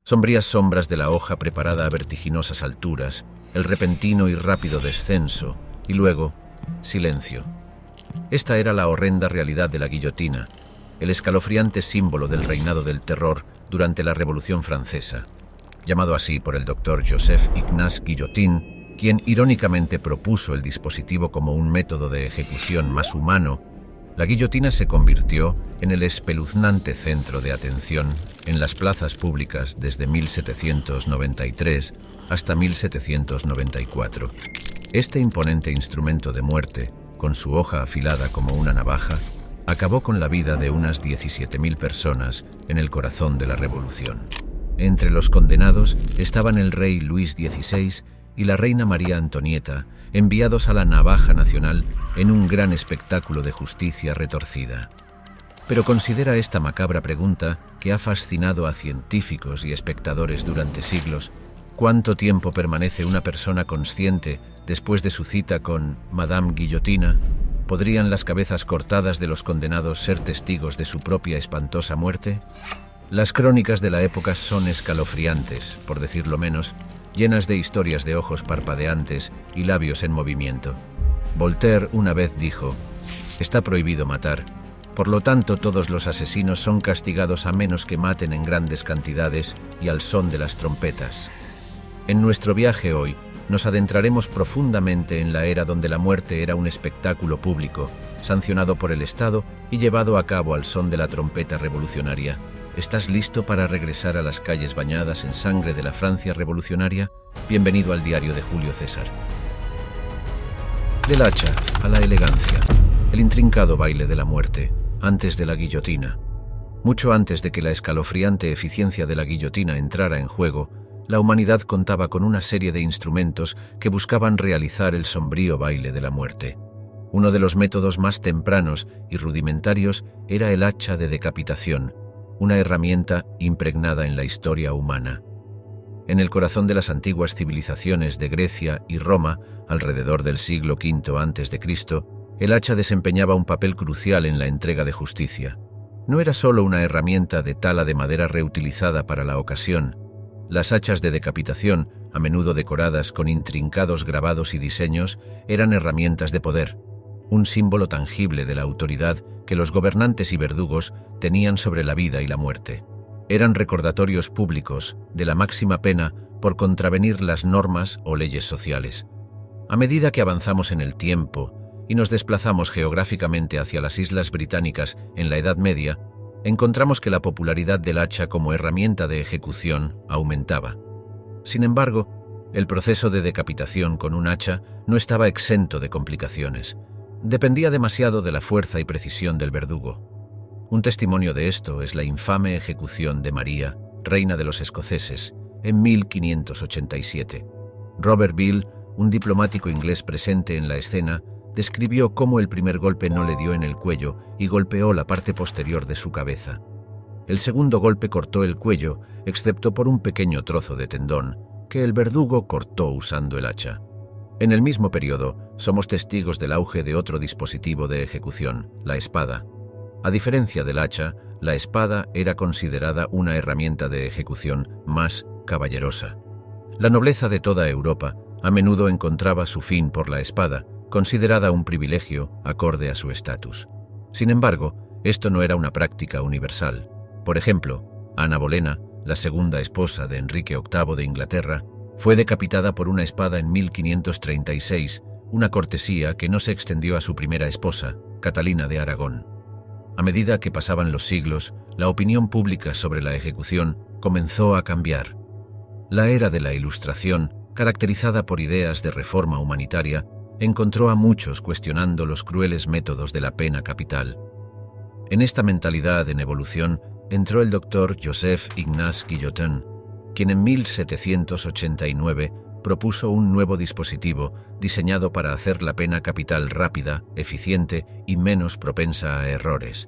Sombrías sombras de la hoja preparada a vertiginosas alturas, el repentino y rápido descenso, y luego, silencio. Esta era la horrenda realidad de la guillotina, el escalofriante símbolo del reinado del terror durante la Revolución Francesa. Llamado así por el doctor Joseph-Ignace Guillotin, quien irónicamente propuso el dispositivo como un método de ejecución más humano, la guillotina se convirtió en el espeluznante centro de atención en las plazas públicas desde 1793 hasta 1794. Este imponente instrumento de muerte, con su hoja afilada como una navaja, acabó con la vida de unas 17.000 personas en el corazón de la Revolución. Entre los condenados estaban el rey Luis XVI y la reina María Antonieta, enviados a la navaja nacional en un gran espectáculo de justicia retorcida. Pero considera esta macabra pregunta que ha fascinado a científicos y espectadores durante siglos: ¿cuánto tiempo permanece una persona consciente después de su cita con Madame Guillotina? ¿Podrían las cabezas cortadas de los condenados ser testigos de su propia espantosa muerte? Las crónicas de la época son escalofriantes, por decirlo menos, llenas de historias de ojos parpadeantes y labios en movimiento. Voltaire una vez dijo: «Está prohibido matar, por lo tanto todos los asesinos son castigados a menos que maten en grandes cantidades y al son de las trompetas». En nuestro viaje hoy, nos adentraremos profundamente en la era donde la muerte era un espectáculo público, sancionado por el Estado y llevado a cabo al son de la trompeta revolucionaria. ¿Estás listo para regresar a las calles bañadas en sangre de la Francia revolucionaria? Bienvenido al diario de Julio César. Del hacha a la elegancia, el intrincado baile de la muerte, antes de la guillotina. Mucho antes de que la escalofriante eficiencia de la guillotina entrara en juego, la humanidad contaba con una serie de instrumentos que buscaban realizar el sombrío baile de la muerte. Uno de los métodos más tempranos y rudimentarios era el hacha de decapitación, una herramienta impregnada en la historia humana. En el corazón de las antiguas civilizaciones de Grecia y Roma, alrededor del siglo V a.C., el hacha desempeñaba un papel crucial en la entrega de justicia. No era solo una herramienta de tala de madera reutilizada para la ocasión. Las hachas de decapitación, a menudo decoradas con intrincados grabados y diseños, eran herramientas de poder, un símbolo tangible de la autoridad que los gobernantes y verdugos tenían sobre la vida y la muerte. Eran recordatorios públicos de la máxima pena por contravenir las normas o leyes sociales. A medida que avanzamos en el tiempo y nos desplazamos geográficamente hacia las Islas Británicas en la Edad Media, encontramos que la popularidad del hacha como herramienta de ejecución aumentaba. Sin embargo, el proceso de decapitación con un hacha no estaba exento de complicaciones. Dependía demasiado de la fuerza y precisión del verdugo. Un testimonio de esto es la infame ejecución de María, reina de los escoceses, en 1587. Robert Beale, un diplomático inglés presente en la escena, describió cómo el primer golpe no le dio en el cuello y golpeó la parte posterior de su cabeza. El segundo golpe cortó el cuello, excepto por un pequeño trozo de tendón, que el verdugo cortó usando el hacha. En el mismo periodo, somos testigos del auge de otro dispositivo de ejecución, la espada. A diferencia del hacha, la espada era considerada una herramienta de ejecución más caballerosa. La nobleza de toda Europa a menudo encontraba su fin por la espada, considerada un privilegio acorde a su estatus. Sin embargo, esto no era una práctica universal. Por ejemplo, Ana Bolena, la segunda esposa de Enrique VIII de Inglaterra, fue decapitada por una espada en 1536, una cortesía que no se extendió a su primera esposa, Catalina de Aragón. A medida que pasaban los siglos, la opinión pública sobre la ejecución comenzó a cambiar. La era de la Ilustración, caracterizada por ideas de reforma humanitaria, encontró a muchos cuestionando los crueles métodos de la pena capital. En esta mentalidad en evolución entró el doctor Joseph-Ignace Guillotin, quien en 1789 propuso un nuevo dispositivo diseñado para hacer la pena capital rápida, eficiente y menos propensa a errores.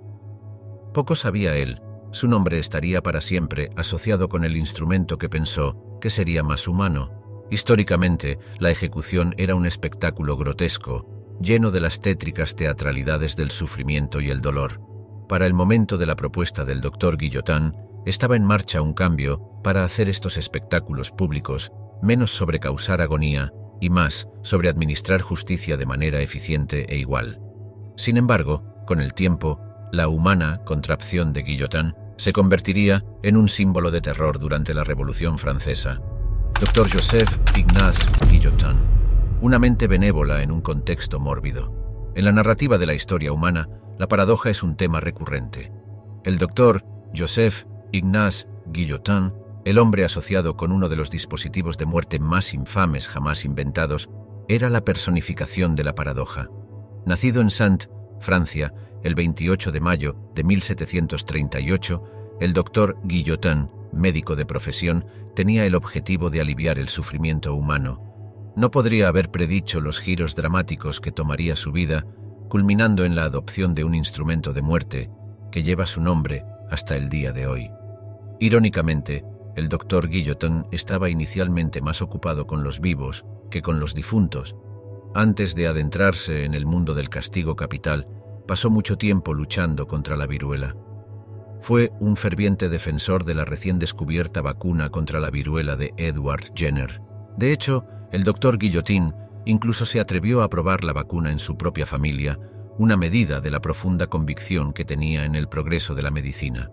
Poco sabía él, su nombre estaría para siempre asociado con el instrumento que pensó que sería más humano. Históricamente, la ejecución era un espectáculo grotesco, lleno de las tétricas teatralidades del sufrimiento y el dolor. Para el momento de la propuesta del doctor Guillotin, estaba en marcha un cambio para hacer estos espectáculos públicos menos sobre causar agonía y más sobre administrar justicia de manera eficiente e igual. Sin embargo, con el tiempo, la humana contrapción de Guillotin se convertiría en un símbolo de terror durante la Revolución Francesa. Dr. Joseph Ignace Guillotin, una mente benévola en un contexto mórbido. En la narrativa de la historia humana, la paradoja es un tema recurrente. El Dr. Joseph Ignace Guillotin, el hombre asociado con uno de los dispositivos de muerte más infames jamás inventados, era la personificación de la paradoja. Nacido en Saintes, Francia, el 28 de mayo de 1738, el Dr. Guillotin, médico de profesión, tenía el objetivo de aliviar el sufrimiento humano. No podría haber predicho los giros dramáticos que tomaría su vida, culminando en la adopción de un instrumento de muerte que lleva su nombre hasta el día de hoy. Irónicamente, el Dr. Guillotin estaba inicialmente más ocupado con los vivos que con los difuntos. Antes de adentrarse en el mundo del castigo capital, pasó mucho tiempo luchando contra la viruela. Fue un ferviente defensor de la recién descubierta vacuna contra la viruela de Edward Jenner. De hecho, el Dr. Guillotin incluso se atrevió a probar la vacuna en su propia familia, una medida de la profunda convicción que tenía en el progreso de la medicina.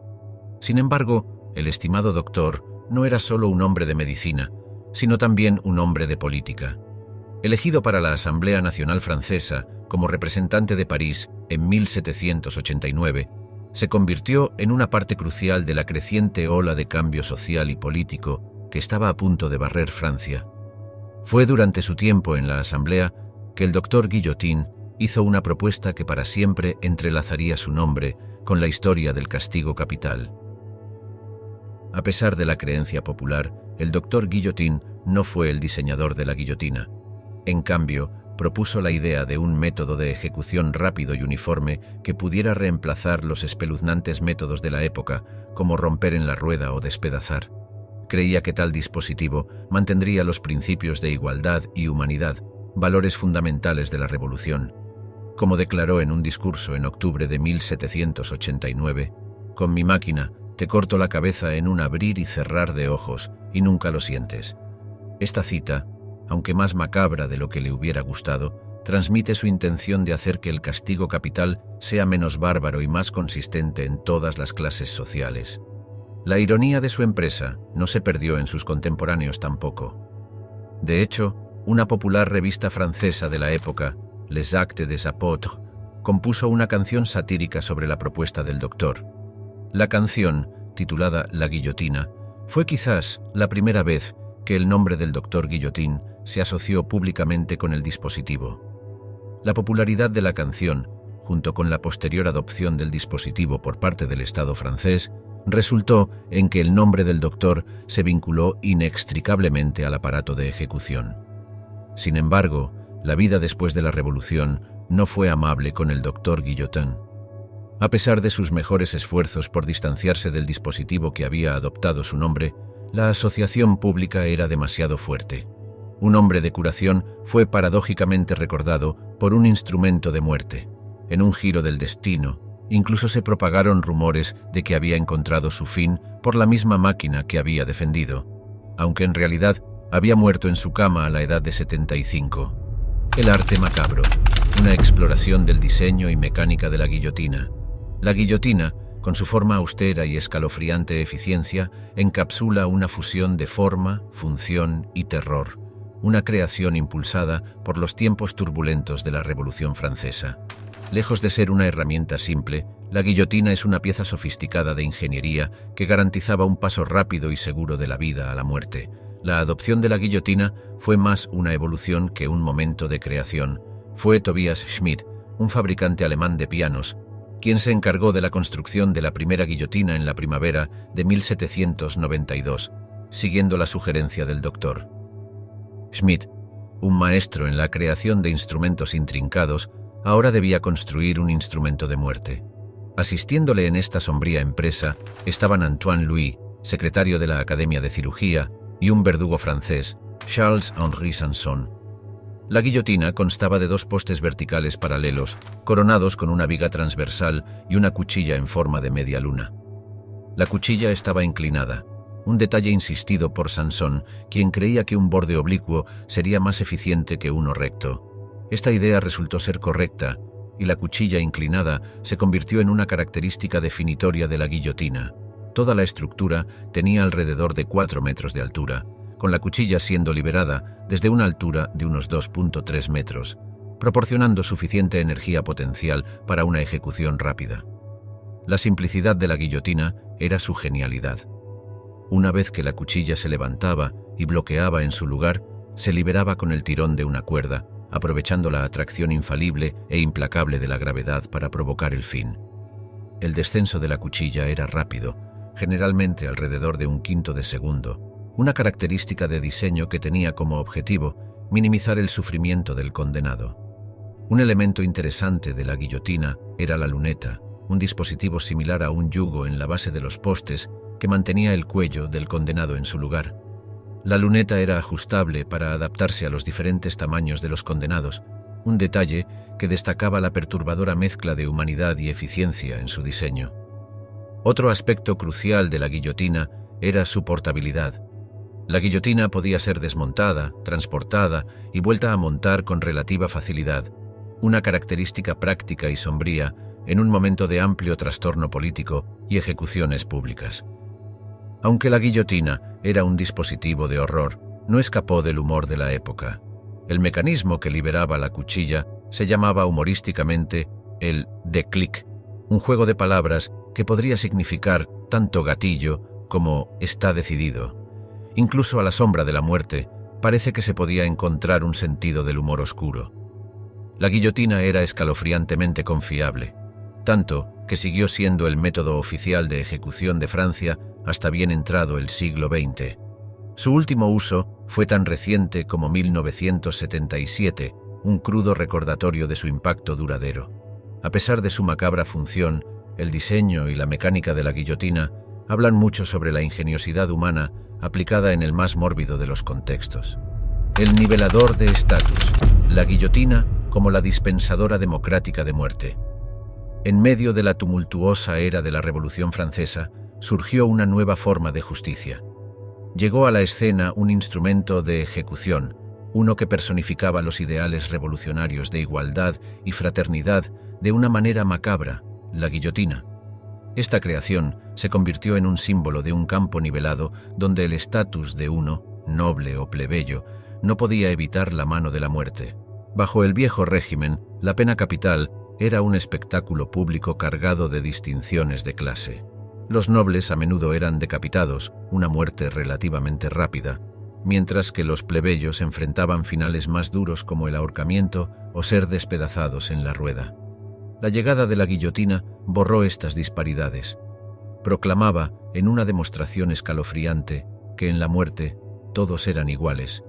Sin embargo, el estimado doctor no era solo un hombre de medicina, sino también un hombre de política. Elegido para la Asamblea Nacional Francesa como representante de París en 1789, se convirtió en una parte crucial de la creciente ola de cambio social y político que estaba a punto de barrer Francia. Fue durante su tiempo en la Asamblea que el Dr. Guillotin hizo una propuesta que para siempre entrelazaría su nombre con la historia del castigo capital. A pesar de la creencia popular, el Dr. Guillotin no fue el diseñador de la guillotina. En cambio, propuso la idea de un método de ejecución rápido y uniforme que pudiera reemplazar los espeluznantes métodos de la época, como romper en la rueda o despedazar. Creía que tal dispositivo mantendría los principios de igualdad y humanidad, valores fundamentales de la Revolución. Como declaró en un discurso en octubre de 1789, «Con mi máquina te corto la cabeza en un abrir y cerrar de ojos y nunca lo sientes». Esta cita, aunque más macabra de lo que le hubiera gustado, transmite su intención de hacer que el castigo capital sea menos bárbaro y más consistente en todas las clases sociales. La ironía de su empresa no se perdió en sus contemporáneos tampoco. De hecho, una popular revista francesa de la época, Les Actes des Apôtres, compuso una canción satírica sobre la propuesta del doctor. La canción, titulada La Guillotina, fue quizás la primera vez que el nombre del Dr. Guillotin se asoció públicamente con el dispositivo. La popularidad de la canción, junto con la posterior adopción del dispositivo por parte del Estado francés, resultó en que el nombre del doctor se vinculó inextricablemente al aparato de ejecución. Sin embargo, la vida después de la Revolución no fue amable con el Dr. Guillotin. A pesar de sus mejores esfuerzos por distanciarse del dispositivo que había adoptado su nombre, la asociación pública era demasiado fuerte. Un hombre de curación fue paradójicamente recordado por un instrumento de muerte. En un giro del destino, incluso se propagaron rumores de que había encontrado su fin por la misma máquina que había defendido, aunque en realidad había muerto en su cama a la edad de 75. El arte macabro, una exploración del diseño y mecánica de la guillotina. La guillotina, con su forma austera y escalofriante eficiencia, encapsula una fusión de forma, función y terror, una creación impulsada por los tiempos turbulentos de la Revolución Francesa. Lejos de ser una herramienta simple, la guillotina es una pieza sofisticada de ingeniería que garantizaba un paso rápido y seguro de la vida a la muerte. La adopción de la guillotina fue más una evolución que un momento de creación. Fue Tobias Schmidt, un fabricante alemán de pianos, quien se encargó de la construcción de la primera guillotina en la primavera de 1792, siguiendo la sugerencia del doctor. Schmidt, un maestro en la creación de instrumentos intrincados, ahora debía construir un instrumento de muerte. Asistiéndole en esta sombría empresa estaban Antoine Louis, secretario de la Academia de Cirugía, y un verdugo francés, Charles-Henri Sanson. La guillotina constaba de 2 postes verticales paralelos, coronados con una viga transversal y una cuchilla en forma de media luna. La cuchilla estaba inclinada, un detalle insistido por Sansón, quien creía que un borde oblicuo sería más eficiente que uno recto. Esta idea resultó ser correcta, y la cuchilla inclinada se convirtió en una característica definitoria de la guillotina. Toda la estructura tenía alrededor de 4 metros de altura, con la cuchilla siendo liberada desde una altura de unos 2.3 metros, proporcionando suficiente energía potencial para una ejecución rápida. La simplicidad de la guillotina era su genialidad. Una vez que la cuchilla se levantaba y bloqueaba en su lugar, se liberaba con el tirón de una cuerda, aprovechando la atracción infalible e implacable de la gravedad para provocar el fin. El descenso de la cuchilla era rápido, generalmente alrededor de 1/5 de segundo, una característica de diseño que tenía como objetivo minimizar el sufrimiento del condenado. Un elemento interesante de la guillotina era la luneta, un dispositivo similar a un yugo en la base de los postes que mantenía el cuello del condenado en su lugar. La luneta era ajustable para adaptarse a los diferentes tamaños de los condenados, un detalle que destacaba la perturbadora mezcla de humanidad y eficiencia en su diseño. Otro aspecto crucial de la guillotina era su portabilidad. La guillotina podía ser desmontada, transportada y vuelta a montar con relativa facilidad, una característica práctica y sombría en un momento de amplio trastorno político y ejecuciones públicas. Aunque la guillotina era un dispositivo de horror, no escapó del humor de la época. El mecanismo que liberaba la cuchilla se llamaba humorísticamente el déclic, un juego de palabras que podría significar tanto gatillo como está decidido. Incluso a la sombra de la muerte parece que se podía encontrar un sentido del humor oscuro. La guillotina era escalofriantemente confiable, tanto que siguió siendo el método oficial de ejecución de Francia hasta bien entrado el siglo XX. Su último uso fue tan reciente como 1977, un crudo recordatorio de su impacto duradero. A pesar de su macabra función, el diseño y la mecánica de la guillotina hablan mucho sobre la ingeniosidad humana aplicada en el más mórbido de los contextos. El nivelador de estatus, la guillotina como la dispensadora democrática de muerte. En medio de la tumultuosa era de la Revolución Francesa, surgió una nueva forma de justicia. Llegó a la escena un instrumento de ejecución, uno que personificaba los ideales revolucionarios de igualdad y fraternidad de una manera macabra, la guillotina. Esta creación se convirtió en un símbolo de un campo nivelado donde el estatus de uno, noble o plebeyo, no podía evitar la mano de la muerte. Bajo el viejo régimen, la pena capital era un espectáculo público cargado de distinciones de clase. Los nobles a menudo eran decapitados, una muerte relativamente rápida, mientras que los plebeyos enfrentaban finales más duros como el ahorcamiento o ser despedazados en la rueda. La llegada de la guillotina borró estas disparidades. Proclamaba, en una demostración escalofriante, que en la muerte todos eran iguales.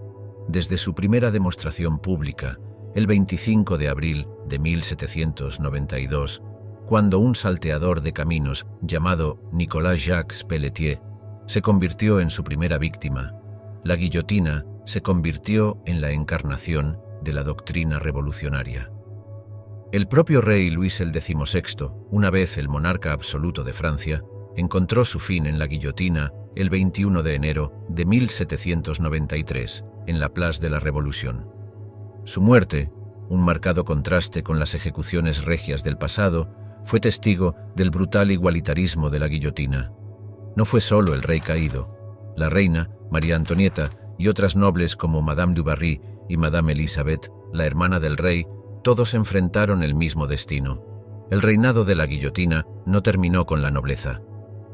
Desde su primera demostración pública, el 25 de abril de 1792, cuando un salteador de caminos llamado Nicolas Jacques Pelletier se convirtió en su primera víctima, la guillotina se convirtió en la encarnación de la doctrina revolucionaria. El propio rey Luis el XVI, una vez el monarca absoluto de Francia, encontró su fin en la guillotina el 21 de enero de 1793, en la Place de la Revolución. Su muerte, un marcado contraste con las ejecuciones regias del pasado, fue testigo del brutal igualitarismo de la guillotina. No fue solo el rey caído. La reina, María Antonieta, y otras nobles como Madame du Barry y Madame Elisabeth, la hermana del rey, todos enfrentaron el mismo destino. El reinado de la guillotina no terminó con la nobleza.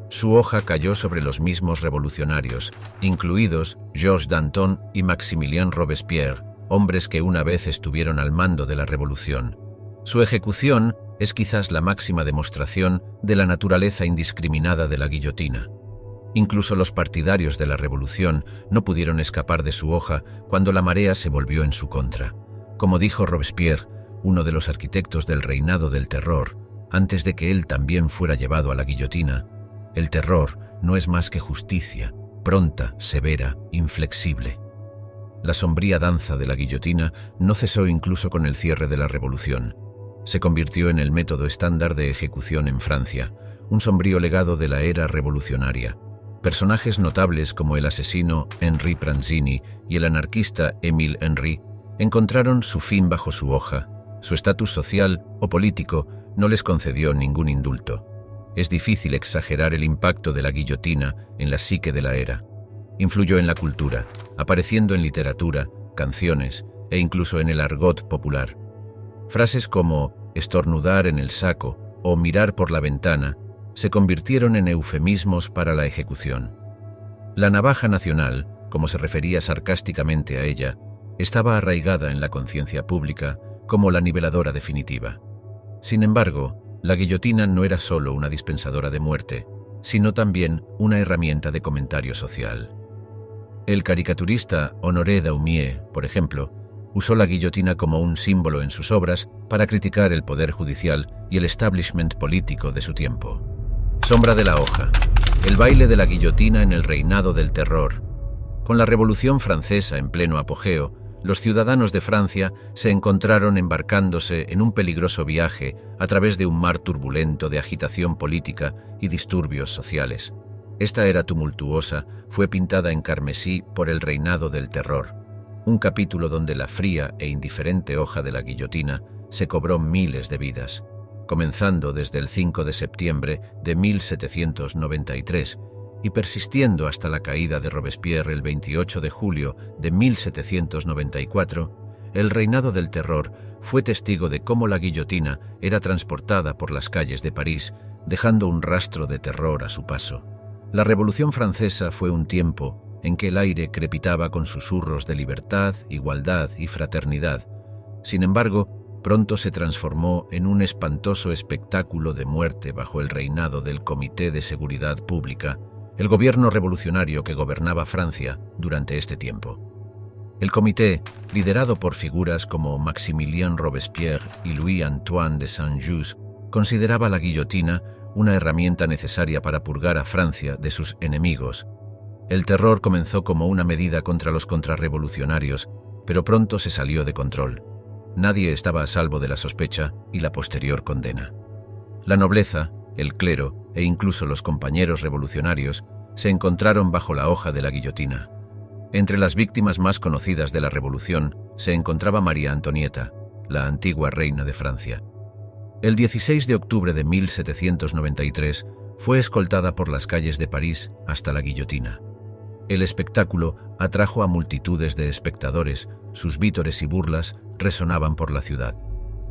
Su hoja cayó sobre los mismos revolucionarios, incluidos Georges Danton y Maximilien Robespierre, hombres que una vez estuvieron al mando de la revolución. Su ejecución es quizás la máxima demostración de la naturaleza indiscriminada de la guillotina. Incluso los partidarios de la revolución no pudieron escapar de su hoja cuando la marea se volvió en su contra. Como dijo Robespierre, uno de los arquitectos del reinado del terror, antes de que él también fuera llevado a la guillotina, el terror no es más que justicia, pronta, severa, inflexible. La sombría danza de la guillotina no cesó incluso con el cierre de la revolución. Se convirtió en el método estándar de ejecución en Francia, un sombrío legado de la era revolucionaria. Personajes notables como el asesino Henri Pranzini y el anarquista Émile Henry encontraron su fin bajo su hoja. Su estatus social o político no les concedió ningún indulto. Es difícil exagerar el impacto de la guillotina en la psique de la era. Influyó en la cultura, apareciendo en literatura, canciones e incluso en el argot popular. Frases como estornudar en el saco o mirar por la ventana se convirtieron en eufemismos para la ejecución. La navaja nacional, como se refería sarcásticamente a ella, estaba arraigada en la conciencia pública como la niveladora definitiva. Sin embargo, la guillotina no era solo una dispensadora de muerte, sino también una herramienta de comentario social. El caricaturista Honoré Daumier, por ejemplo, usó la guillotina como un símbolo en sus obras para criticar el poder judicial y el establishment político de su tiempo. Sombra de la hoja. El baile de la guillotina en el reinado del terror. Con la Revolución Francesa en pleno apogeo, los ciudadanos de Francia se encontraron embarcándose en un peligroso viaje a través de un mar turbulento de agitación política y disturbios sociales. Esta era tumultuosa fue pintada en carmesí por el reinado del terror, un capítulo donde la fría e indiferente hoja de la guillotina se cobró miles de vidas, comenzando desde el 5 de septiembre de 1793 y persistiendo hasta la caída de Robespierre el 28 de julio de 1794, el reinado del terror fue testigo de cómo la guillotina era transportada por las calles de París, dejando un rastro de terror a su paso. La Revolución Francesa fue un tiempo en que el aire crepitaba con susurros de libertad, igualdad y fraternidad. Sin embargo, pronto se transformó en un espantoso espectáculo de muerte bajo el reinado del Comité de Seguridad Pública, el gobierno revolucionario que gobernaba Francia durante este tiempo. El comité, liderado por figuras como Maximilien Robespierre y Louis-Antoine de Saint-Just, consideraba la guillotina una herramienta necesaria para purgar a Francia de sus enemigos. El terror comenzó como una medida contra los contrarrevolucionarios, pero pronto se salió de control. Nadie estaba a salvo de la sospecha y la posterior condena. La nobleza, el clero e incluso los compañeros revolucionarios se encontraron bajo la hoja de la guillotina. Entre las víctimas más conocidas de la revolución se encontraba María Antonieta, la antigua reina de Francia. El 16 de octubre de 1793 fue escoltada por las calles de París hasta la guillotina. El espectáculo atrajo a multitudes de espectadores, sus vítores y burlas resonaban por la ciudad.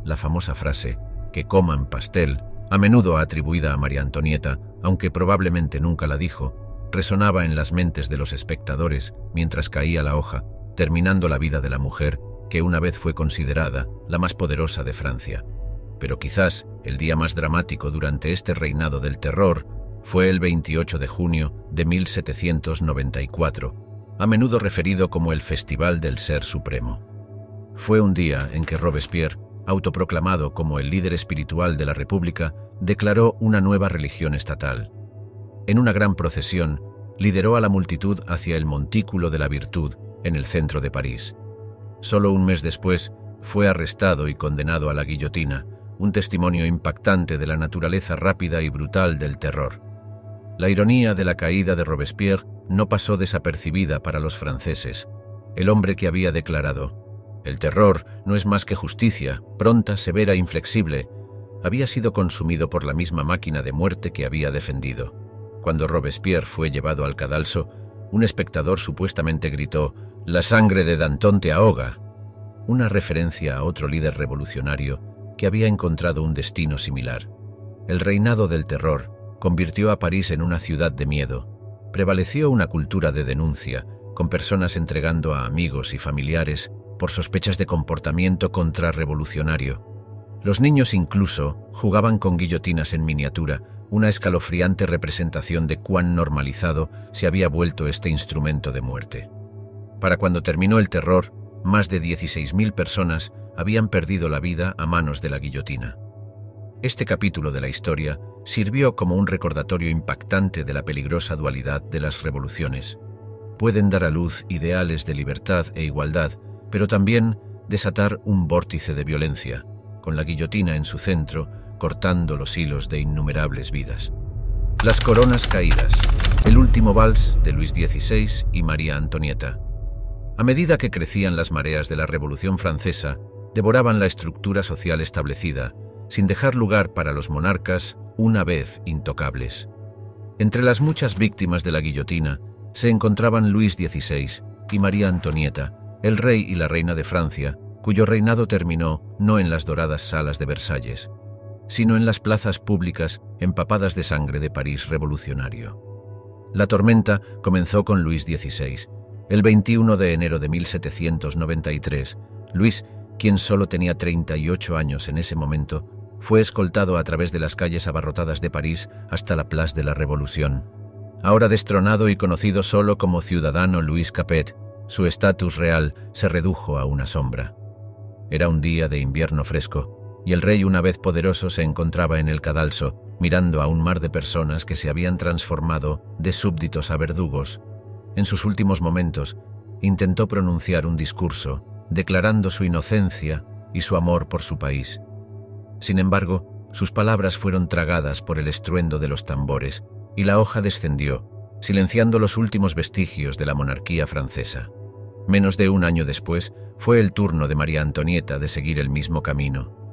La famosa frase, "que coman pastel", a menudo atribuida a María Antonieta, aunque probablemente nunca la dijo, resonaba en las mentes de los espectadores mientras caía la hoja, terminando la vida de la mujer que una vez fue considerada la más poderosa de Francia. Pero quizás el día más dramático durante este reinado del terror fue el 28 de junio de 1794, a menudo referido como el Festival del Ser Supremo. Fue un día en que Robespierre, autoproclamado como el líder espiritual de la República, declaró una nueva religión estatal. En una gran procesión, lideró a la multitud hacia el Montículo de la Virtud, en el centro de París. Solo un mes después, fue arrestado y condenado a la guillotina, un testimonio impactante de la naturaleza rápida y brutal del terror. La ironía de la caída de Robespierre no pasó desapercibida para los franceses. El hombre que había declarado «El terror no es más que justicia, pronta, severa, inflexible», había sido consumido por la misma máquina de muerte que había defendido. Cuando Robespierre fue llevado al cadalso, un espectador supuestamente gritó «La sangre de Danton te ahoga», una referencia a otro líder revolucionario que había encontrado un destino similar. El reinado del terror convirtió a París en una ciudad de miedo. Prevaleció una cultura de denuncia, con personas entregando a amigos y familiares por sospechas de comportamiento contrarrevolucionario. Los niños incluso jugaban con guillotinas en miniatura, una escalofriante representación de cuán normalizado se había vuelto este instrumento de muerte. Para cuando terminó el terror, más de 16.000 personas habían perdido la vida a manos de la guillotina. Este capítulo de la historia sirvió como un recordatorio impactante de la peligrosa dualidad de las revoluciones. Pueden dar a luz ideales de libertad e igualdad, pero también desatar un vórtice de violencia, con la guillotina en su centro, cortando los hilos de innumerables vidas. Las coronas caídas. El último vals de Luis XVI y María Antonieta. A medida que crecían las mareas de la Revolución Francesa, devoraban la estructura social establecida, sin dejar lugar para los monarcas, una vez intocables. Entre las muchas víctimas de la guillotina se encontraban Luis XVI y María Antonieta, el rey y la reina de Francia, cuyo reinado terminó no en las doradas salas de Versalles, sino en las plazas públicas empapadas de sangre de París revolucionario. La tormenta comenzó con Luis XVI. El 21 de enero de 1793, Luis, quien solo tenía 38 años en ese momento, fue escoltado a través de las calles abarrotadas de París hasta la Place de la Revolución. Ahora destronado y conocido solo como ciudadano Louis Capet, su estatus real se redujo a una sombra. Era un día de invierno fresco, y el rey, una vez poderoso, se encontraba en el cadalso, mirando a un mar de personas que se habían transformado de súbditos a verdugos. En sus últimos momentos, intentó pronunciar un discurso, declarando su inocencia y su amor por su país. Sin embargo, sus palabras fueron tragadas por el estruendo de los tambores, y la hoja descendió, silenciando los últimos vestigios de la monarquía francesa. Menos de un año después, fue el turno de María Antonieta de seguir el mismo camino.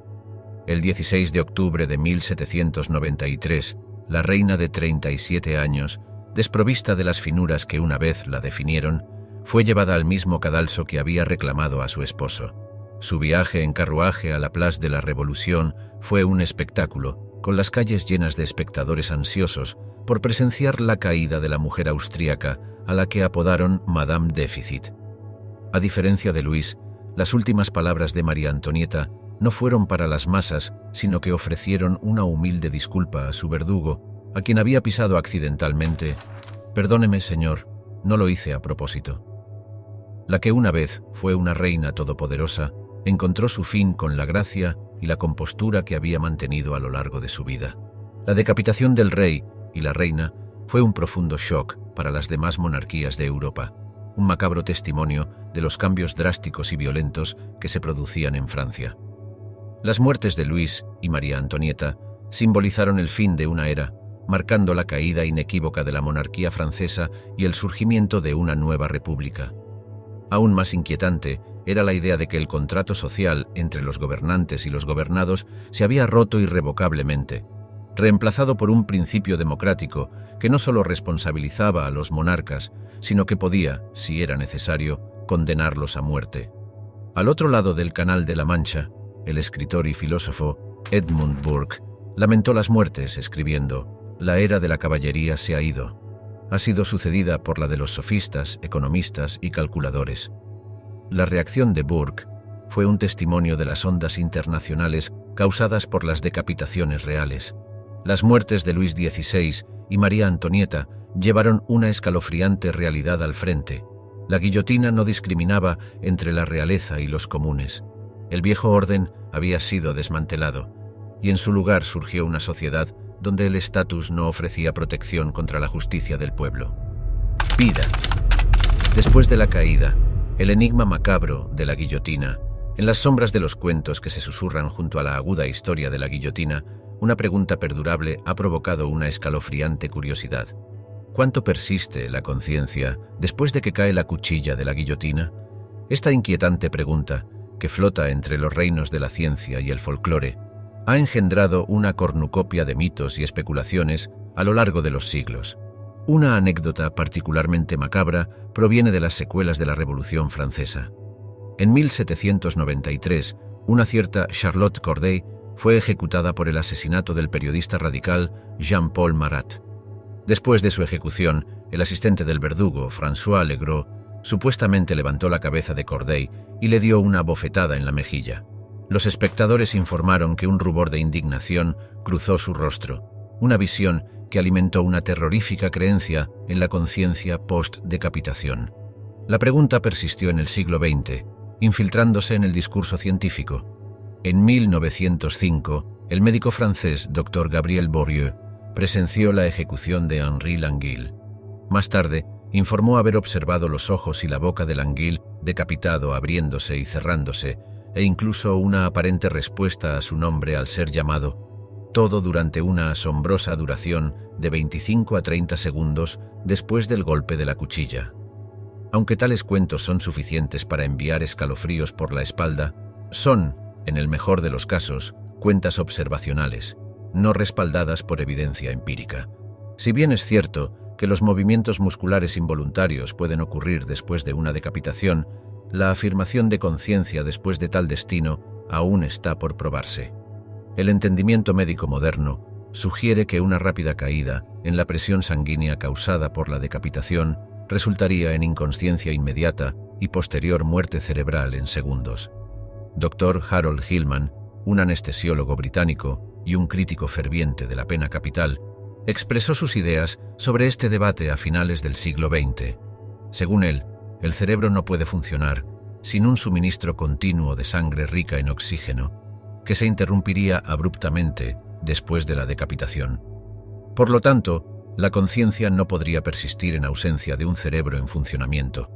El 16 de octubre de 1793, la reina de 37 años, desprovista de las finuras que una vez la definieron, fue llevada al mismo cadalso que había reclamado a su esposo. Su viaje en carruaje a la Place de la Revolución fue un espectáculo, con las calles llenas de espectadores ansiosos por presenciar la caída de la mujer austríaca a la que apodaron Madame Déficit. A diferencia de Luis, las últimas palabras de María Antonieta no fueron para las masas, sino que ofrecieron una humilde disculpa a su verdugo, a quien había pisado accidentalmente. «Perdóneme, señor, no lo hice a propósito». La que una vez fue una reina todopoderosa, encontró su fin con la gracia y la compostura que había mantenido a lo largo de su vida. La decapitación del rey y la reina fue un profundo shock para las demás monarquías de Europa, un macabro testimonio de los cambios drásticos y violentos que se producían en Francia. Las muertes de Luis y María Antonieta simbolizaron el fin de una era, marcando la caída inequívoca de la monarquía francesa y el surgimiento de una nueva república. Aún más inquietante era la idea de que el contrato social entre los gobernantes y los gobernados se había roto irrevocablemente, reemplazado por un principio democrático que no solo responsabilizaba a los monarcas, sino que podía, si era necesario, condenarlos a muerte. Al otro lado del Canal de la Mancha, el escritor y filósofo Edmund Burke lamentó las muertes escribiendo: «La era de la caballería se ha ido. Ha sido sucedida por la de los sofistas, economistas y calculadores». La reacción de Burke fue un testimonio de las ondas internacionales causadas por las decapitaciones reales. Las muertes de Luis XVI y María Antonieta llevaron una escalofriante realidad al frente. La guillotina no discriminaba entre la realeza y los comunes. El viejo orden había sido desmantelado, y en su lugar surgió una sociedad donde el estatus no ofrecía protección contra la justicia del pueblo. Vida. Después de la caída, el enigma macabro de la guillotina, en las sombras de los cuentos que se susurran junto a la aguda historia de la guillotina, una pregunta perdurable ha provocado una escalofriante curiosidad. ¿Cuánto persiste la conciencia después de que cae la cuchilla de la guillotina? Esta inquietante pregunta, que flota entre los reinos de la ciencia y el folclore, ha engendrado una cornucopia de mitos y especulaciones a lo largo de los siglos. Una anécdota particularmente macabra proviene de las secuelas de la Revolución Francesa. En 1793, una cierta Charlotte Corday fue ejecutada por el asesinato del periodista radical Jean-Paul Marat. Después de su ejecución, el asistente del verdugo, François Legros, supuestamente levantó la cabeza de Corday y le dio una bofetada en la mejilla. Los espectadores informaron que un rubor de indignación cruzó su rostro, una visión que alimentó una terrorífica creencia en la conciencia post-decapitación. La pregunta persistió en el siglo XX, infiltrándose en el discurso científico. En 1905, el médico francés Dr. Gabriel Borieux presenció la ejecución de Henri Languille. Más tarde, informó haber observado los ojos y la boca de Languille decapitado abriéndose y cerrándose, e incluso una aparente respuesta a su nombre al ser llamado. todo durante una asombrosa duración de 25 a 30 segundos después del golpe de la cuchilla. Aunque tales cuentos son suficientes para enviar escalofríos por la espalda, son, en el mejor de los casos, cuentas observacionales, no respaldadas por evidencia empírica. Si bien es cierto que los movimientos musculares involuntarios pueden ocurrir después de una decapitación, la afirmación de conciencia después de tal destino aún está por probarse. El entendimiento médico moderno sugiere que una rápida caída en la presión sanguínea causada por la decapitación resultaría en inconsciencia inmediata y posterior muerte cerebral en segundos. Dr. Harold Hillman, un anestesiólogo británico y un crítico ferviente de la pena capital, expresó sus ideas sobre este debate a finales del siglo XX. Según él, el cerebro no puede funcionar sin un suministro continuo de sangre rica en oxígeno, que se interrumpiría abruptamente después de la decapitación. Por lo tanto, la conciencia no podría persistir en ausencia de un cerebro en funcionamiento.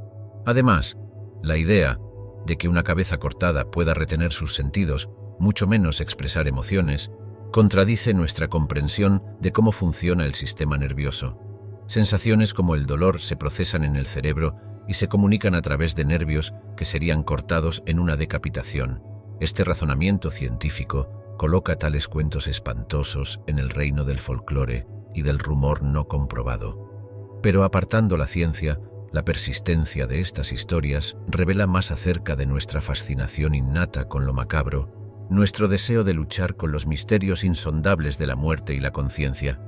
Además, la idea de que una cabeza cortada pueda retener sus sentidos, mucho menos expresar emociones, contradice nuestra comprensión de cómo funciona el sistema nervioso. Sensaciones como el dolor se procesan en el cerebro y se comunican a través de nervios que serían cortados en una decapitación. Este razonamiento científico coloca tales cuentos espantosos en el reino del folclore y del rumor no comprobado. Pero apartando la ciencia, la persistencia de estas historias revela más acerca de nuestra fascinación innata con lo macabro, nuestro deseo de luchar con los misterios insondables de la muerte y la conciencia.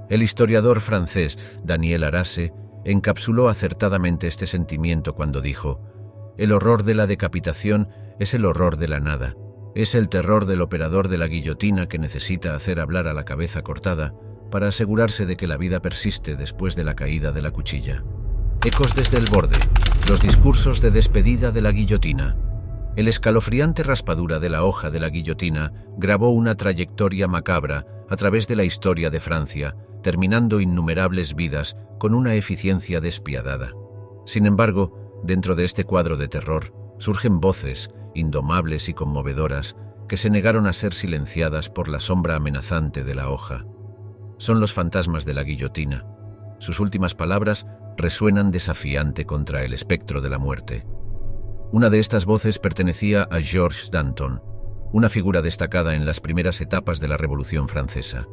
El historiador francés Daniel Arase encapsuló acertadamente este sentimiento cuando dijo: «El horror de la decapitación es el horror de la nada. Es el terror del operador de la guillotina que necesita hacer hablar a la cabeza cortada para asegurarse de que la vida persiste después de la caída de la cuchilla». Ecos desde el borde, los discursos de despedida de la guillotina. El escalofriante raspadura de la hoja de la guillotina grabó una trayectoria macabra a través de la historia de Francia, terminando innumerables vidas con una eficiencia despiadada. Sin embargo, dentro de este cuadro de terror, surgen voces, indomables y conmovedoras, que se negaron a ser silenciadas por la sombra amenazante de la hoja. Son los fantasmas de la guillotina. Sus últimas palabras resuenan desafiante contra el espectro de la muerte. Una de estas voces pertenecía a Georges Danton, una figura destacada en las primeras etapas de la Revolución Francesa.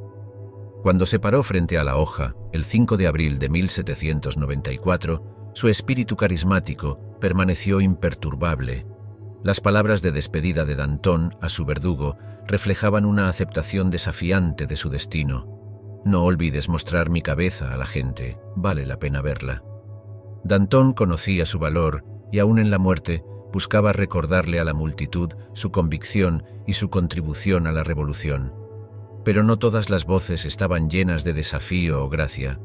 Cuando se paró frente a la hoja, el 5 de abril de 1794, su espíritu carismático permaneció imperturbable. Las palabras de despedida de Danton a su verdugo reflejaban una aceptación desafiante de su destino. «No olvides mostrar mi cabeza a la gente, vale la pena verla». Danton conocía su valor y aún en la muerte buscaba recordarle a la multitud su convicción y su contribución a la revolución. Pero no todas las voces estaban llenas de desafío o gracia.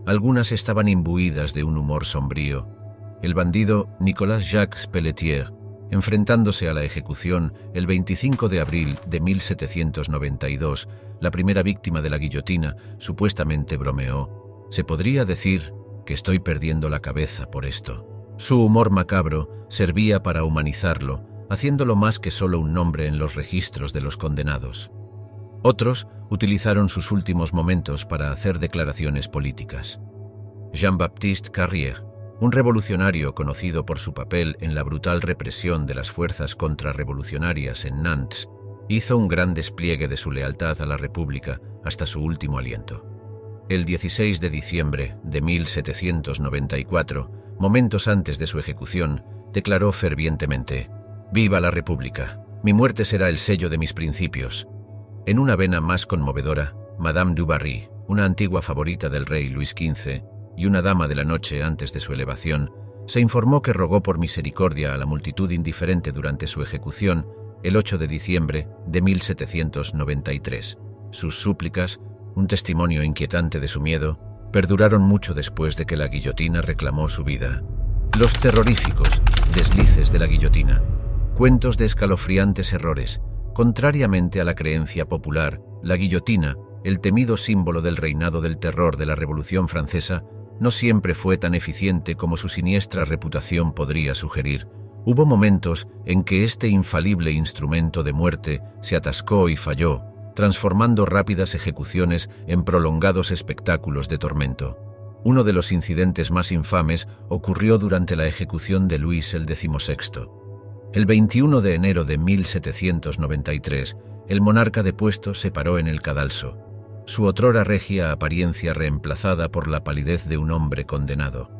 Algunas estaban imbuidas de un humor sombrío. El bandido Nicolas Jacques Pelletier, enfrentándose a la ejecución el 25 de abril de 1792, la primera víctima de la guillotina, supuestamente bromeó: «Se podría decir que estoy perdiendo la cabeza por esto». Su humor macabro servía para humanizarlo, haciéndolo más que solo un nombre en los registros de los condenados. Otros utilizaron sus últimos momentos para hacer declaraciones políticas. Jean-Baptiste Carrier, un revolucionario conocido por su papel en la brutal represión de las fuerzas contrarrevolucionarias en Nantes, hizo un gran despliegue de su lealtad a la República hasta su último aliento. El 16 de diciembre de 1794, momentos antes de su ejecución, declaró fervientemente: «Viva la República, mi muerte será el sello de mis principios». En una vena más conmovedora, Madame du Barry, una antigua favorita del rey Luis XV y una dama de la noche antes de su elevación, se informó que rogó por misericordia a la multitud indiferente durante su ejecución el 8 de diciembre de 1793. Sus súplicas, un testimonio inquietante de su miedo, perduraron mucho después de que la guillotina reclamó su vida. Los terroríficos deslices de la guillotina, cuentos de escalofriantes errores. Contrariamente a la creencia popular, la guillotina, el temido símbolo del reinado del terror de la Revolución Francesa, no siempre fue tan eficiente como su siniestra reputación podría sugerir. Hubo momentos en que este infalible instrumento de muerte se atascó y falló, transformando rápidas ejecuciones en prolongados espectáculos de tormento. Uno de los incidentes más infames ocurrió durante la ejecución de Luis el XVI. El 21 de enero de 1793, el monarca depuesto se paró en el cadalso, su otrora regia apariencia reemplazada por la palidez de un hombre condenado.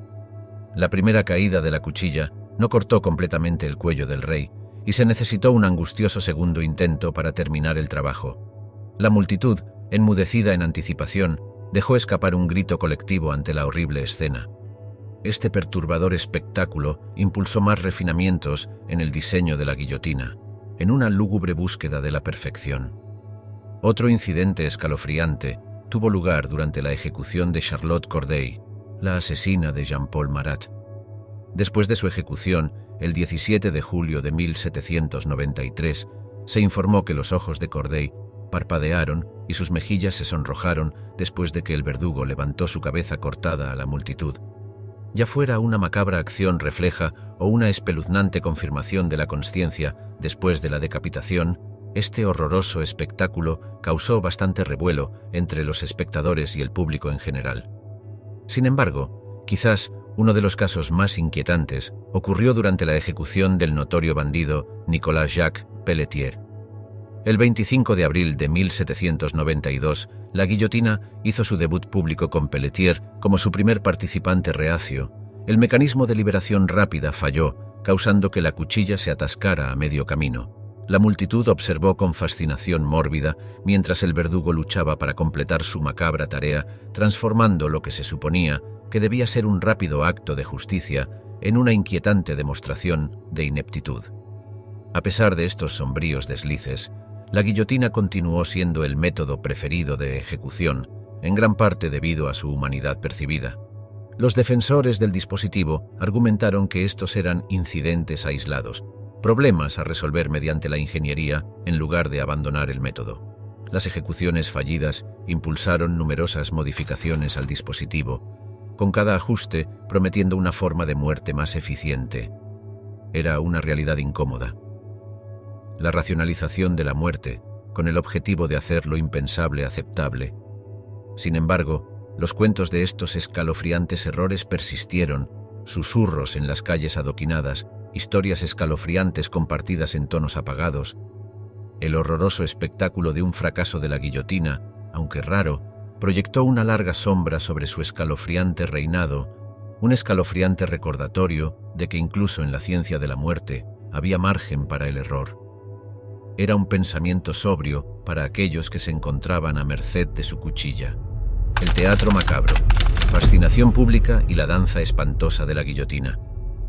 La primera caída de la cuchilla no cortó completamente el cuello del rey, y se necesitó un angustioso segundo intento para terminar el trabajo. La multitud, enmudecida en anticipación, dejó escapar un grito colectivo ante la horrible escena. Este perturbador espectáculo impulsó más refinamientos en el diseño de la guillotina, en una lúgubre búsqueda de la perfección. Otro incidente escalofriante tuvo lugar durante la ejecución de Charlotte Corday, la asesina de Jean-Paul Marat. Después de su ejecución, el 17 de julio de 1793, se informó que los ojos de Corday parpadearon y sus mejillas se sonrojaron después de que el verdugo levantó su cabeza cortada a la multitud. Ya fuera una macabra acción refleja o una espeluznante confirmación de la consciencia después de la decapitación, este horroroso espectáculo causó bastante revuelo entre los espectadores y el público en general. Sin embargo, quizás uno de los casos más inquietantes ocurrió durante la ejecución del notorio bandido Nicolas Jacques Pelletier. El 25 de abril de 1792, la guillotina hizo su debut público con Pelletier como su primer participante reacio. El mecanismo de liberación rápida falló, causando que la cuchilla se atascara a medio camino. La multitud observó con fascinación mórbida mientras el verdugo luchaba para completar su macabra tarea, transformando lo que se suponía que debía ser un rápido acto de justicia en una inquietante demostración de ineptitud. A pesar de estos sombríos deslices, la guillotina continuó siendo el método preferido de ejecución, en gran parte debido a su humanidad percibida. Los defensores del dispositivo argumentaron que estos eran incidentes aislados, problemas a resolver mediante la ingeniería en lugar de abandonar el método. Las ejecuciones fallidas impulsaron numerosas modificaciones al dispositivo, con cada ajuste prometiendo una forma de muerte más eficiente. Era una realidad incómoda. La racionalización de la muerte, con el objetivo de hacer lo impensable aceptable. Sin embargo, los cuentos de estos escalofriantes errores persistieron, susurros en las calles adoquinadas, historias escalofriantes compartidas en tonos apagados. El horroroso espectáculo de un fracaso de la guillotina, aunque raro, proyectó una larga sombra sobre su escalofriante reinado, un escalofriante recordatorio de que incluso en la ciencia de la muerte había margen para el error. Era un pensamiento sobrio para aquellos que se encontraban a merced de su cuchilla. El teatro macabro, fascinación pública y la danza espantosa de la guillotina.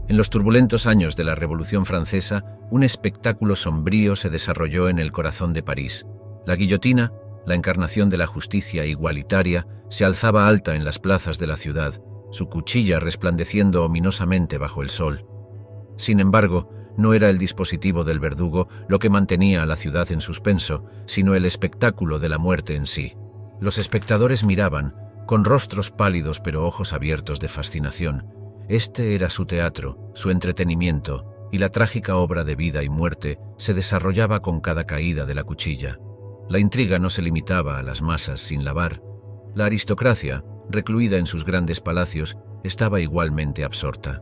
En los turbulentos años de la Revolución Francesa, un espectáculo sombrío se desarrolló en el corazón de París. La guillotina, la encarnación de la justicia igualitaria, se alzaba alta en las plazas de la ciudad, su cuchilla resplandeciendo ominosamente bajo el sol. Sin embargo, no era el dispositivo del verdugo lo que mantenía a la ciudad en suspenso, sino el espectáculo de la muerte en sí. Los espectadores miraban, con rostros pálidos pero ojos abiertos de fascinación. Este era su teatro, su entretenimiento, y la trágica obra de vida y muerte se desarrollaba con cada caída de la cuchilla. La intriga no se limitaba a las masas sin lavar. La aristocracia, recluida en sus grandes palacios, estaba igualmente absorta.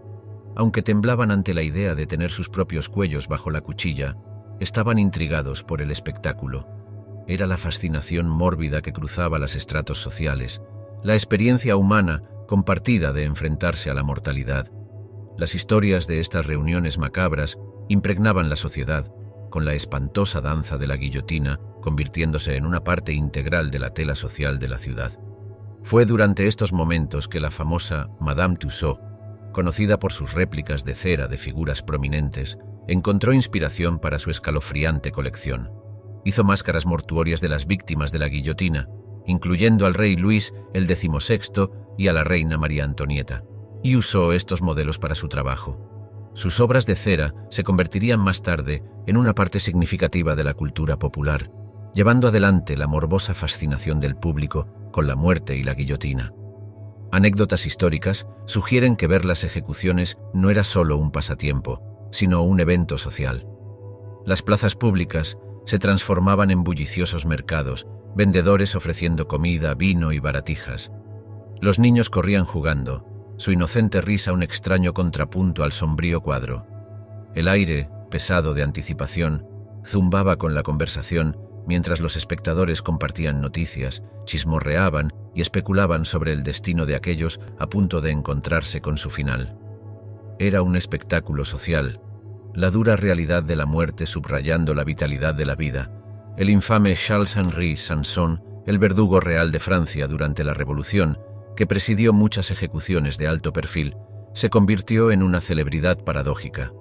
Aunque temblaban ante la idea de tener sus propios cuellos bajo la cuchilla, estaban intrigados por el espectáculo. Era la fascinación mórbida que cruzaba los estratos sociales, la experiencia humana compartida de enfrentarse a la mortalidad. Las historias de estas reuniones macabras impregnaban la sociedad, con la espantosa danza de la guillotina convirtiéndose en una parte integral de la tela social de la ciudad. Fue durante estos momentos que la famosa Madame Tussaud, conocida por sus réplicas de cera de figuras prominentes, encontró inspiración para su escalofriante colección. Hizo máscaras mortuorias de las víctimas de la guillotina, incluyendo al rey Luis el XVI y a la reina María Antonieta, y usó estos modelos para su trabajo. Sus obras de cera se convertirían más tarde en una parte significativa de la cultura popular, llevando adelante la morbosa fascinación del público con la muerte y la guillotina. Anécdotas históricas sugieren que ver las ejecuciones no era solo un pasatiempo, sino un evento social. Las plazas públicas se transformaban en bulliciosos mercados, vendedores ofreciendo comida, vino y baratijas. Los niños corrían jugando, su inocente risa un extraño contrapunto al sombrío cuadro. El aire, pesado de anticipación, zumbaba con la conversación mientras los espectadores compartían noticias, chismorreaban y especulaban sobre el destino de aquellos a punto de encontrarse con su final. Era un espectáculo social, la dura realidad de la muerte subrayando la vitalidad de la vida. El infame Charles-Henri Sanson, el verdugo real de Francia durante la Revolución, que presidió muchas ejecuciones de alto perfil, se convirtió en una celebridad paradójica.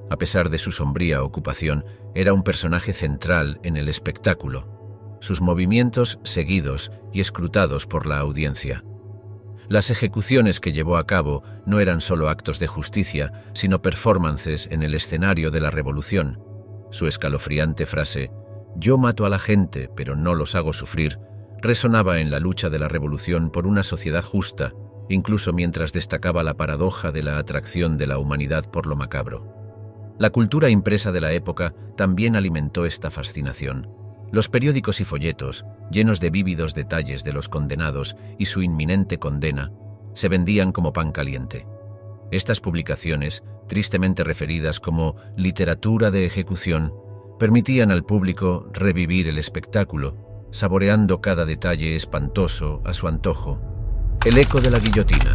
A pesar de su sombría ocupación, era un personaje central en el espectáculo, sus movimientos seguidos y escrutados por la audiencia. Las ejecuciones que llevó a cabo no eran solo actos de justicia, sino performances en el escenario de la Revolución. Su escalofriante frase, «Yo mato a la gente, pero no los hago sufrir», resonaba en la lucha de la Revolución por una sociedad justa, incluso mientras destacaba la paradoja de la atracción de la humanidad por lo macabro. La cultura impresa de la época también alimentó esta fascinación. Los periódicos y folletos, llenos de vívidos detalles de los condenados y su inminente condena, se vendían como pan caliente. Estas publicaciones, tristemente referidas como literatura de ejecución, permitían al público revivir el espectáculo, saboreando cada detalle espantoso a su antojo. El eco de la guillotina,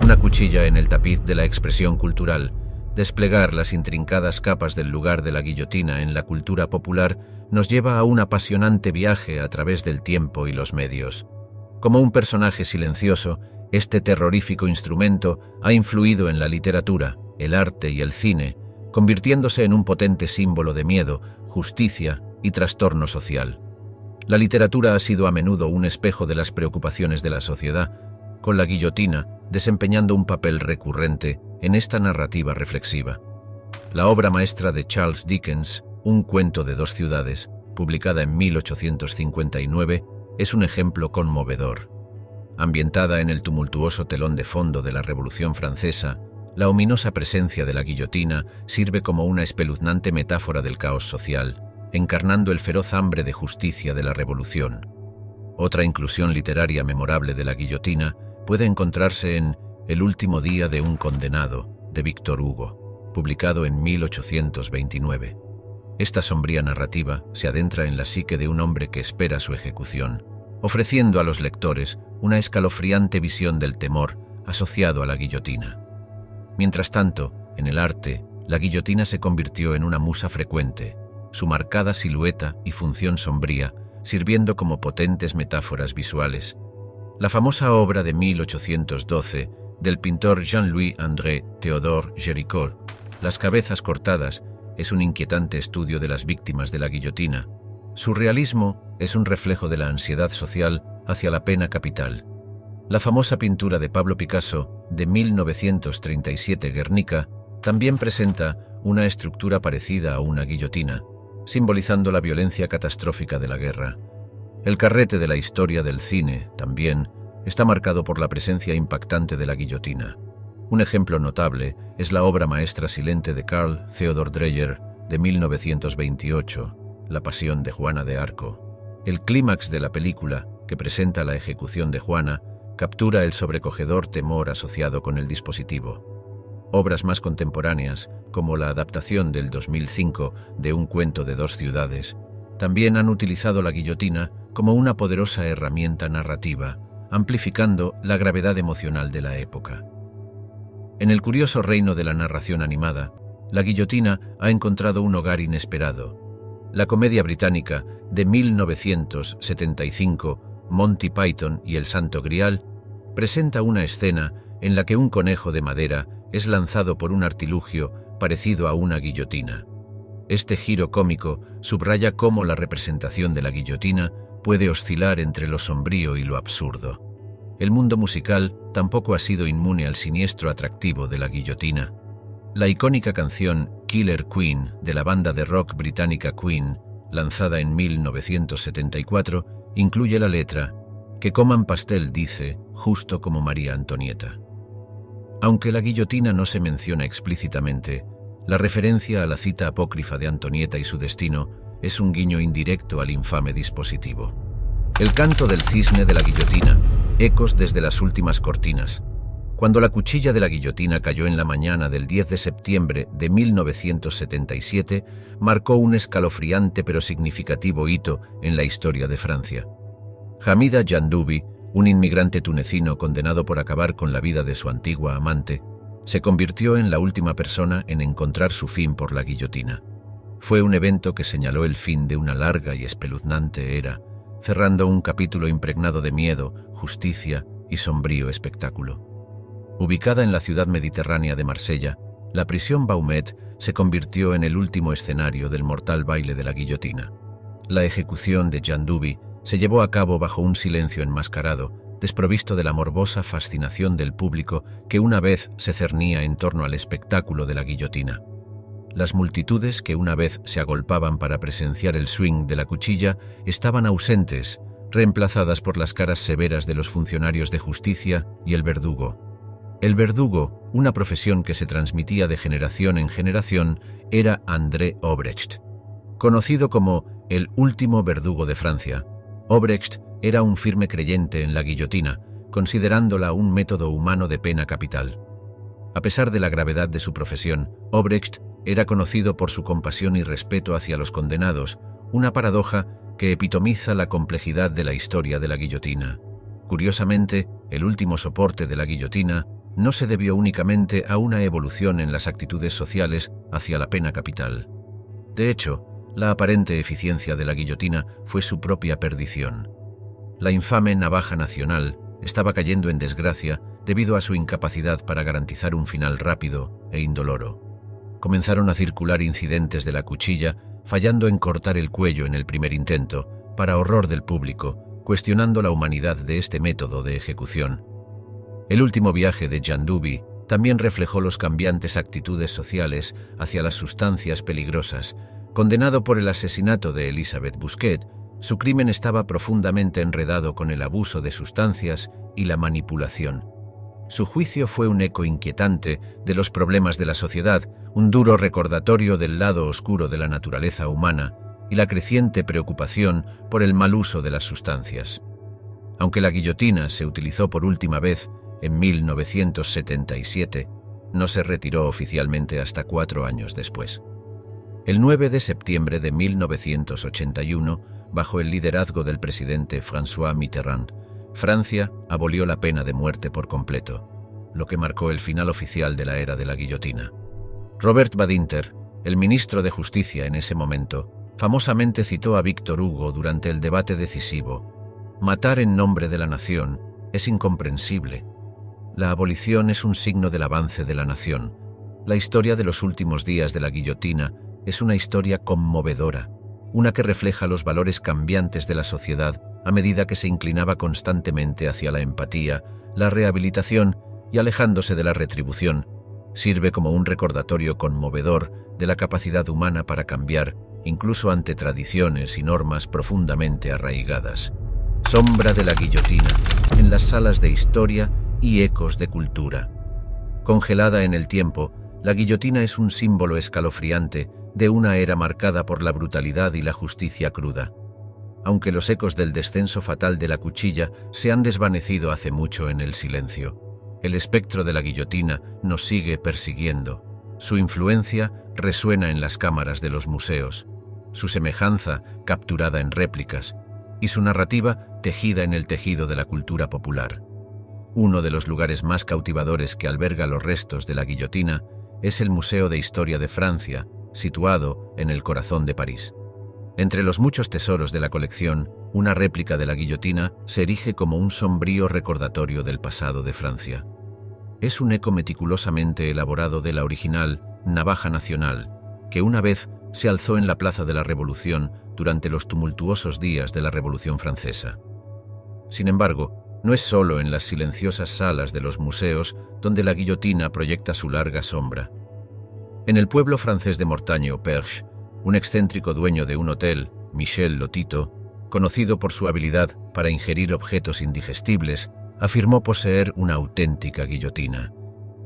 una cuchilla en el tapiz de la expresión cultural, desplegar las intrincadas capas del lugar de la guillotina en la cultura popular nos lleva a un apasionante viaje a través del tiempo y los medios. Como un personaje silencioso, este terrorífico instrumento ha influido en la literatura, el arte y el cine, convirtiéndose en un potente símbolo de miedo, justicia y trastorno social. La literatura ha sido a menudo un espejo de las preocupaciones de la sociedad, con la guillotina desempeñando un papel recurrente en esta narrativa reflexiva. La obra maestra de Charles Dickens, Un cuento de dos ciudades, publicada en 1859, es un ejemplo conmovedor. Ambientada en el tumultuoso telón de fondo de la Revolución Francesa, la ominosa presencia de la guillotina sirve como una espeluznante metáfora del caos social, encarnando el feroz hambre de justicia de la Revolución. Otra inclusión literaria memorable de la guillotina puede encontrarse en El último día de un condenado, de Víctor Hugo, publicado en 1829. Esta sombría narrativa se adentra en la psique de un hombre que espera su ejecución, ofreciendo a los lectores una escalofriante visión del temor asociado a la guillotina. Mientras tanto, en el arte, la guillotina se convirtió en una musa frecuente, su marcada silueta y función sombría sirviendo como potentes metáforas visuales. La famosa obra de 1812 del pintor Jean-Louis-André Théodore Géricault, Las cabezas cortadas, es un inquietante estudio de las víctimas de la guillotina. Su realismo es un reflejo de la ansiedad social hacia la pena capital. La famosa pintura de Pablo Picasso de 1937, Guernica, también presenta una estructura parecida a una guillotina, simbolizando la violencia catastrófica de la guerra. El carrete de la historia del cine, también, está marcado por la presencia impactante de la guillotina. Un ejemplo notable es la obra maestra silente de Carl Theodor Dreyer de 1928, La pasión de Juana de Arco. El clímax de la película, que presenta la ejecución de Juana, captura el sobrecogedor temor asociado con el dispositivo. Obras más contemporáneas, como la adaptación del 2005 de Un cuento de dos ciudades, también han utilizado la guillotina como una poderosa herramienta narrativa, amplificando la gravedad emocional de la época. En el curioso reino de la narración animada, la guillotina ha encontrado un hogar inesperado. La comedia británica de 1975, Monty Python y el Santo Grial, presenta una escena en la que un conejo de madera es lanzado por un artilugio parecido a una guillotina. Este giro cómico subraya cómo la representación de la guillotina puede oscilar entre lo sombrío y lo absurdo. El mundo musical tampoco ha sido inmune al siniestro atractivo de la guillotina. La icónica canción Killer Queen de la banda de rock británica Queen, lanzada en 1974, incluye la letra «Que coman pastel», dice, justo como María Antonieta. Aunque la guillotina no se menciona explícitamente, la referencia a la cita apócrifa de Antonieta y su destino es un guiño indirecto al infame dispositivo. El canto del cisne de la guillotina, ecos desde las últimas cortinas. Cuando la cuchilla de la guillotina cayó en la mañana del 10 de septiembre de 1977, marcó un escalofriante pero significativo hito en la historia de Francia. Hamida Jandoubi, un inmigrante tunecino condenado por acabar con la vida de su antigua amante, se convirtió en la última persona en encontrar su fin por la guillotina. Fue un evento que señaló el fin de una larga y espeluznante era, cerrando un capítulo impregnado de miedo, justicia y sombrío espectáculo. Ubicada en la ciudad mediterránea de Marsella, la prisión Baumet se convirtió en el último escenario del mortal baile de la guillotina. La ejecución de Jandoubi se llevó a cabo bajo un silencio enmascarado, desprovisto de la morbosa fascinación del público que una vez se cernía en torno al espectáculo de la guillotina. Las multitudes que una vez se agolpaban para presenciar el swing de la cuchilla estaban ausentes, reemplazadas por las caras severas de los funcionarios de justicia y el verdugo. El verdugo, una profesión que se transmitía de generación en generación, era André Obrecht. Conocido como el último verdugo de Francia, Obrecht era un firme creyente en la guillotina, considerándola un método humano de pena capital. A pesar de la gravedad de su profesión, Obrecht era conocido por su compasión y respeto hacia los condenados, una paradoja que epitomiza la complejidad de la historia de la guillotina. Curiosamente, el último soporte de la guillotina no se debió únicamente a una evolución en las actitudes sociales hacia la pena capital. De hecho, la aparente eficiencia de la guillotina fue su propia perdición. La infame navaja nacional estaba cayendo en desgracia debido a su incapacidad para garantizar un final rápido e indoloro. Comenzaron a circular incidentes de la cuchilla, fallando en cortar el cuello en el primer intento, para horror del público, cuestionando la humanidad de este método de ejecución. El último viaje de Jandoubi también reflejó los cambiantes actitudes sociales hacia las sustancias peligrosas. Condenado por el asesinato de Elisabeth Busquet, su crimen estaba profundamente enredado con el abuso de sustancias y la manipulación. Su juicio fue un eco inquietante de los problemas de la sociedad, un duro recordatorio del lado oscuro de la naturaleza humana y la creciente preocupación por el mal uso de las sustancias. Aunque la guillotina se utilizó por última vez en 1977, no se retiró oficialmente hasta 4 años después. El 9 de septiembre de 1981, bajo el liderazgo del presidente François Mitterrand, Francia abolió la pena de muerte por completo, lo que marcó el final oficial de la era de la guillotina. Robert Badinter, el ministro de Justicia en ese momento, famosamente citó a Víctor Hugo durante el debate decisivo: «Matar en nombre de la nación es incomprensible. La abolición es un signo del avance de la nación. La historia de los últimos días de la guillotina es una historia conmovedora, una que refleja los valores cambiantes de la sociedad a medida que se inclinaba constantemente hacia la empatía, la rehabilitación y alejándose de la retribución. Sirve como un recordatorio conmovedor de la capacidad humana para cambiar, incluso ante tradiciones y normas profundamente arraigadas». Sombra de la guillotina, en las salas de historia y ecos de cultura. Congelada en el tiempo, la guillotina es un símbolo escalofriante de una era marcada por la brutalidad y la justicia cruda. Aunque los ecos del descenso fatal de la cuchilla se han desvanecido hace mucho en el silencio, el espectro de la guillotina nos sigue persiguiendo. Su influencia resuena en las cámaras de los museos, su semejanza capturada en réplicas y su narrativa tejida en el tejido de la cultura popular. Uno de los lugares más cautivadores que alberga los restos de la guillotina es el Museo de Historia de Francia, situado en el corazón de París. Entre los muchos tesoros de la colección, una réplica de la guillotina se erige como un sombrío recordatorio del pasado de Francia. Es un eco meticulosamente elaborado de la original navaja nacional, que una vez se alzó en la Plaza de la Revolución durante los tumultuosos días de la Revolución Francesa. Sin embargo, no es solo en las silenciosas salas de los museos donde la guillotina proyecta su larga sombra. En el pueblo francés de Mortagne-au-Perche, un excéntrico dueño de un hotel, Michel Lotito, conocido por su habilidad para ingerir objetos indigestibles, afirmó poseer una auténtica guillotina.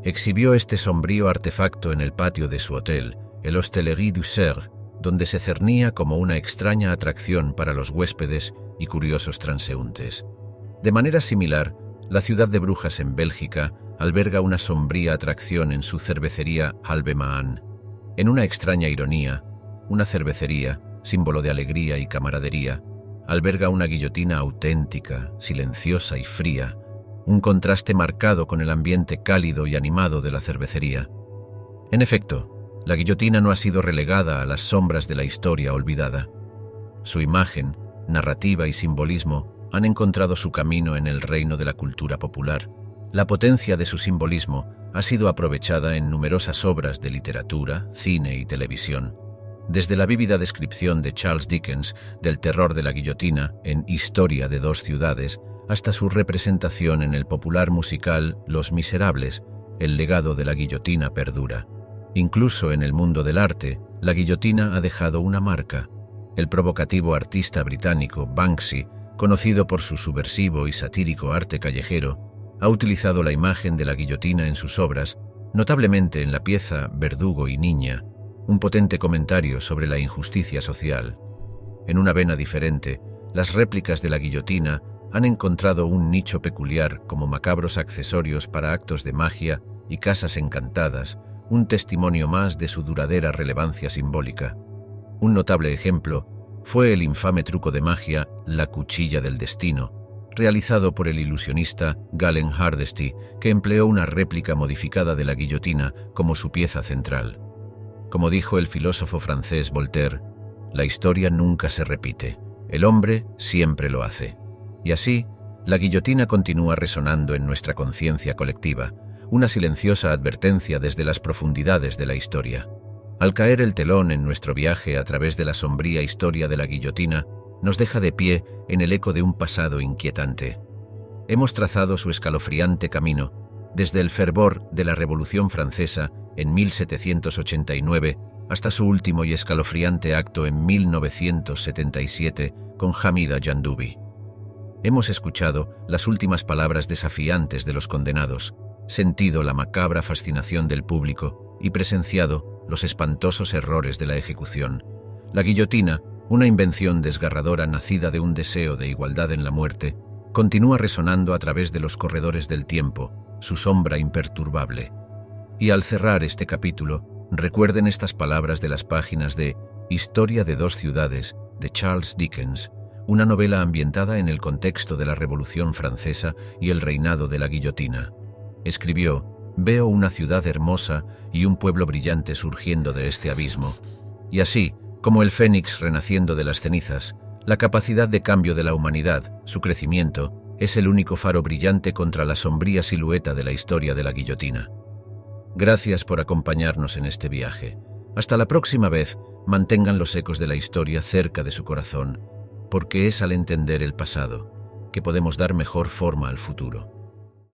Exhibió este sombrío artefacto en el patio de su hotel, el Hostellerie du Cerf, donde se cernía como una extraña atracción para los huéspedes y curiosos transeúntes. De manera similar, la ciudad de Brujas en Bélgica alberga una sombría atracción en su cervecería Halbe-Maan. En una extraña ironía, una cervecería, símbolo de alegría y camaradería, alberga una guillotina auténtica, silenciosa y fría, un contraste marcado con el ambiente cálido y animado de la cervecería. En efecto, la guillotina no ha sido relegada a las sombras de la historia olvidada. Su imagen, narrativa y simbolismo han encontrado su camino en el reino de la cultura popular. La potencia de su simbolismo ha sido aprovechada en numerosas obras de literatura, cine y televisión. Desde la vívida descripción de Charles Dickens del terror de la guillotina en Historia de dos ciudades, hasta su representación en el popular musical Los Miserables, el legado de la guillotina perdura. Incluso en el mundo del arte, la guillotina ha dejado una marca. El provocativo artista británico Banksy, conocido por su subversivo y satírico arte callejero, ha utilizado la imagen de la guillotina en sus obras, notablemente en la pieza Verdugo y Niña, un potente comentario sobre la injusticia social. En una vena diferente, las réplicas de la guillotina han encontrado un nicho peculiar como macabros accesorios para actos de magia y casas encantadas, un testimonio más de su duradera relevancia simbólica. Un notable ejemplo fue el infame truco de magia La Cuchilla del Destino, realizado por el ilusionista Galen Hardesty, que empleó una réplica modificada de la guillotina como su pieza central. Como dijo el filósofo francés Voltaire, la historia nunca se repite, el hombre siempre lo hace. Y así, la guillotina continúa resonando en nuestra conciencia colectiva, una silenciosa advertencia desde las profundidades de la historia. Al caer el telón en nuestro viaje a través de la sombría historia de la guillotina, nos deja de pie en el eco de un pasado inquietante. Hemos trazado su escalofriante camino, desde el fervor de la Revolución Francesa en 1789 hasta su último y escalofriante acto en 1977 con Hamida Jandubi. Hemos escuchado las últimas palabras desafiantes de los condenados, sentido la macabra fascinación del público y presenciado los espantosos errores de la ejecución. La guillotina, una invención desgarradora nacida de un deseo de igualdad en la muerte, continúa resonando a través de los corredores del tiempo, su sombra imperturbable. Y al cerrar este capítulo, recuerden estas palabras de las páginas de Historia de dos ciudades, de Charles Dickens, una novela ambientada en el contexto de la Revolución Francesa y el reinado de la guillotina. Escribió: «Veo una ciudad hermosa y un pueblo brillante surgiendo de este abismo. Y así, como el fénix renaciendo de las cenizas, la capacidad de cambio de la humanidad, su crecimiento, es el único faro brillante contra la sombría silueta de la historia de la guillotina». Gracias por acompañarnos en este viaje. Hasta la próxima vez, mantengan los ecos de la historia cerca de su corazón, porque es al entender el pasado que podemos dar mejor forma al futuro.